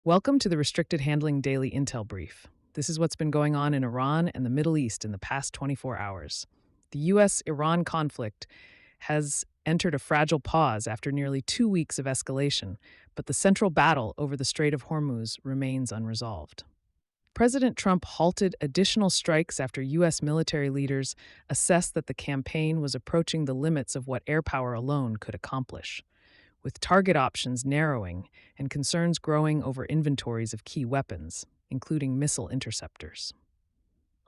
Welcome to the Restricted Handling Daily Intel Brief. This is what's been going on in Iran and the Middle East in the past 24 hours. The U.S. Iran conflict has entered a fragile pause after nearly 2 weeks of escalation, but the central battle over the Strait of Hormuz remains unresolved. President Trump halted additional strikes after U.S. military leaders assessed that the campaign was approaching the limits of what air power alone could accomplish, with target options narrowing and concerns growing over inventories of key weapons, including missile interceptors.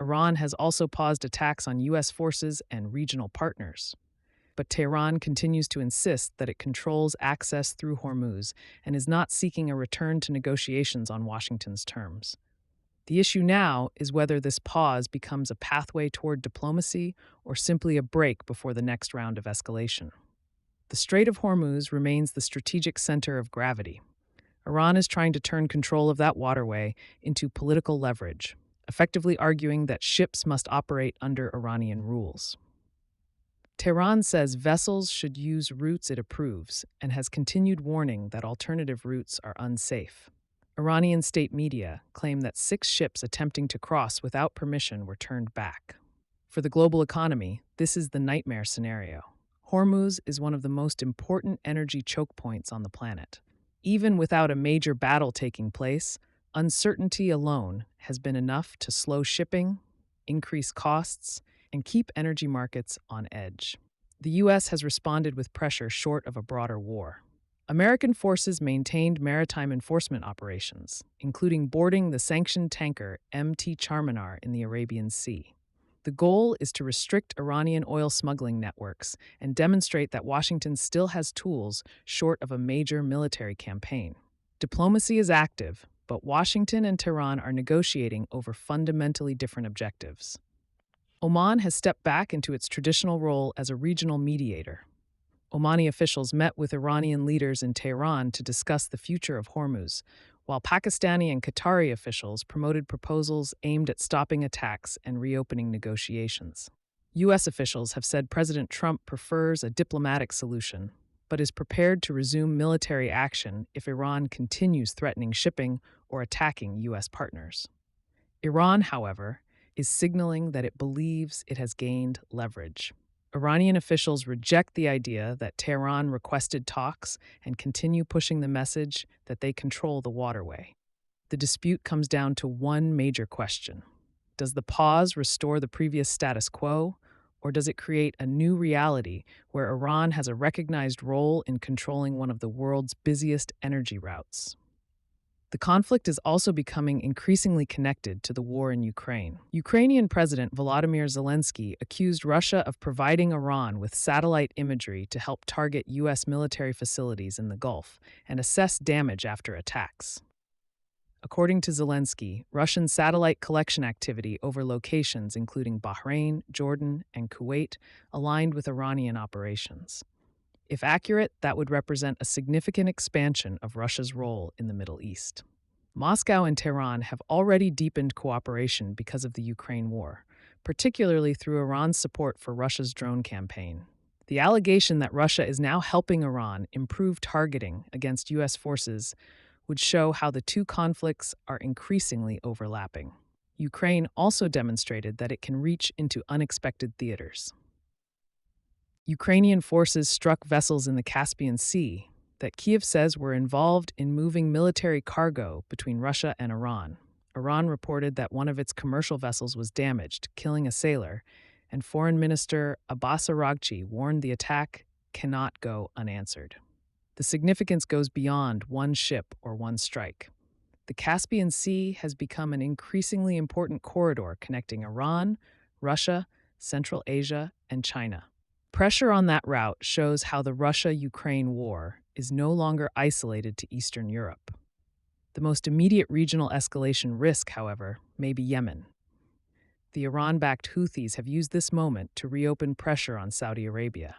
Iran has also paused attacks on U.S. forces and regional partners. But Tehran continues to insist that it controls access through Hormuz and is not seeking a return to negotiations on Washington's terms. The issue now is whether this pause becomes a pathway toward diplomacy or simply a break before the next round of escalation. The Strait of Hormuz remains the strategic center of gravity. Iran is trying to turn control of that waterway into political leverage, effectively arguing that ships must operate under Iranian rules. Tehran says vessels should use routes it approves and has continued warning that alternative routes are unsafe. Iranian state media claim that 6 ships attempting to cross without permission were turned back. For the global economy, this is the nightmare scenario. Hormuz is one of the most important energy choke points on the planet. Even without a major battle taking place, uncertainty alone has been enough to slow shipping, increase costs, and keep energy markets on edge. The U.S. has responded with pressure short of a broader war. American forces maintained maritime enforcement operations, including boarding the sanctioned tanker MT Charminar in the Arabian Sea. The goal is to restrict Iranian oil smuggling networks and demonstrate that Washington still has tools short of a major military campaign. Diplomacy is active, but Washington and Tehran are negotiating over fundamentally different objectives. Oman has stepped back into its traditional role as a regional mediator. Omani officials met with Iranian leaders in Tehran to discuss the future of Hormuz, while Pakistani and Qatari officials promoted proposals aimed at stopping attacks and reopening negotiations. U.S. officials have said President Trump prefers a diplomatic solution, but is prepared to resume military action if Iran continues threatening shipping or attacking U.S. partners. Iran, however, is signaling that it believes it has gained leverage. Iranian officials reject the idea that Tehran requested talks and continue pushing the message that they control the waterway. The dispute comes down to one major question. Does the pause restore the previous status quo, or does it create a new reality where Iran has a recognized role in controlling one of the world's busiest energy routes? The conflict is also becoming increasingly connected to the war in Ukraine. Ukrainian President Volodymyr Zelensky accused Russia of providing Iran with satellite imagery to help target U.S. military facilities in the Gulf and assess damage after attacks. According to Zelensky, Russian satellite collection activity over locations including Bahrain, Jordan, and Kuwait aligned with Iranian operations. If accurate, that would represent a significant expansion of Russia's role in the Middle East. Moscow and Tehran have already deepened cooperation because of the Ukraine war, particularly through Iran's support for Russia's drone campaign. The allegation that Russia is now helping Iran improve targeting against U.S. forces would show how the two conflicts are increasingly overlapping. Ukraine also demonstrated that it can reach into unexpected theaters. Ukrainian forces struck vessels in the Caspian Sea that Kyiv says were involved in moving military cargo between Russia and Iran. Iran reported that one of its commercial vessels was damaged, killing a sailor, and Foreign Minister Abbas Araghchi warned the attack cannot go unanswered. The significance goes beyond one ship or one strike. The Caspian Sea has become an increasingly important corridor connecting Iran, Russia, Central Asia, and China. Pressure on that route shows how the Russia-Ukraine war is no longer isolated to Eastern Europe. The most immediate regional escalation risk, however, may be Yemen. The Iran-backed Houthis have used this moment to reopen pressure on Saudi Arabia.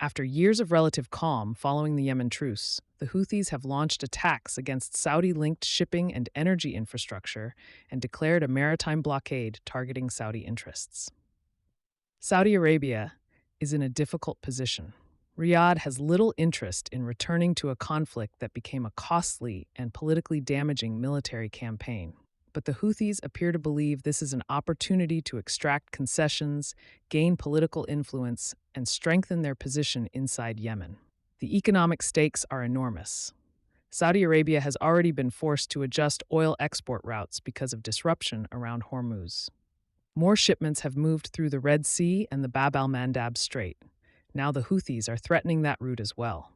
After years of relative calm following the Yemen truce, the Houthis have launched attacks against Saudi-linked shipping and energy infrastructure and declared a maritime blockade targeting Saudi interests. Saudi Arabia is in a difficult position. Riyadh has little interest in returning to a conflict that became a costly and politically damaging military campaign. But the Houthis appear to believe this is an opportunity to extract concessions, gain political influence, and strengthen their position inside Yemen. The economic stakes are enormous. Saudi Arabia has already been forced to adjust oil export routes because of disruption around Hormuz. More shipments have moved through the Red Sea and the Bab al-Mandab Strait. Now the Houthis are threatening that route as well.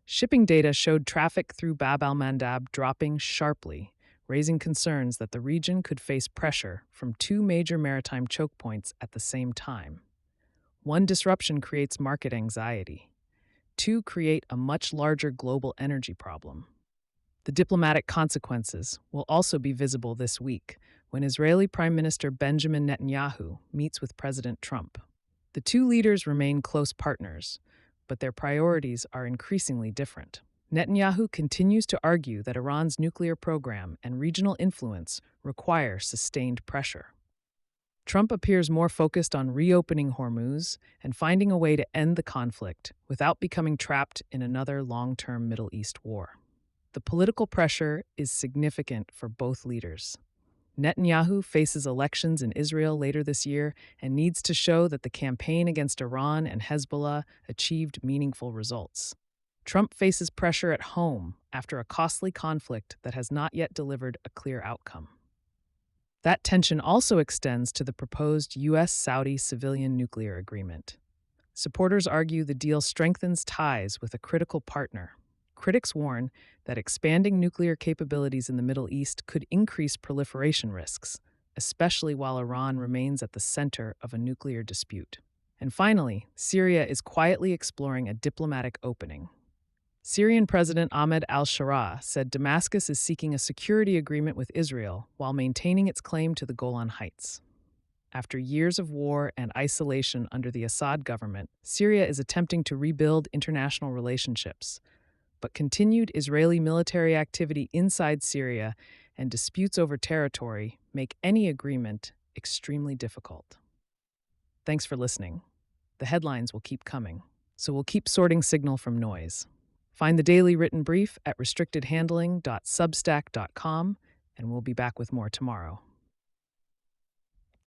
Shipping data showed traffic through Bab al-Mandab dropping sharply, raising concerns that the region could face pressure from two major maritime choke points at the same time. One disruption creates market anxiety. Two create a much larger global energy problem. The diplomatic consequences will also be visible this week when Israeli Prime Minister Benjamin Netanyahu meets with President Trump. The two leaders remain close partners, but their priorities are increasingly different. Netanyahu continues to argue that Iran's nuclear program and regional influence require sustained pressure. Trump appears more focused on reopening Hormuz and finding a way to end the conflict without becoming trapped in another long-term Middle East war. The political pressure is significant for both leaders. Netanyahu faces elections in Israel later this year and needs to show that the campaign against Iran and Hezbollah achieved meaningful results. Trump faces pressure at home after a costly conflict that has not yet delivered a clear outcome. That tension also extends to the proposed U.S.-Saudi civilian nuclear agreement. Supporters argue the deal strengthens ties with a critical partner. Critics warn that expanding nuclear capabilities in the Middle East could increase proliferation risks, especially while Iran remains at the center of a nuclear dispute. And finally, Syria is quietly exploring a diplomatic opening. Syrian President Ahmed al-Shara said Damascus is seeking a security agreement with Israel while maintaining its claim to the Golan Heights. After years of war and isolation under the Assad government, Syria is attempting to rebuild international relationships. But continued Israeli military activity inside Syria and disputes over territory make any agreement extremely difficult. Thanks for listening. The headlines will keep coming, so we'll keep sorting signal from noise. Find the daily written brief at restrictedhandling.substack.com, and we'll be back with more tomorrow.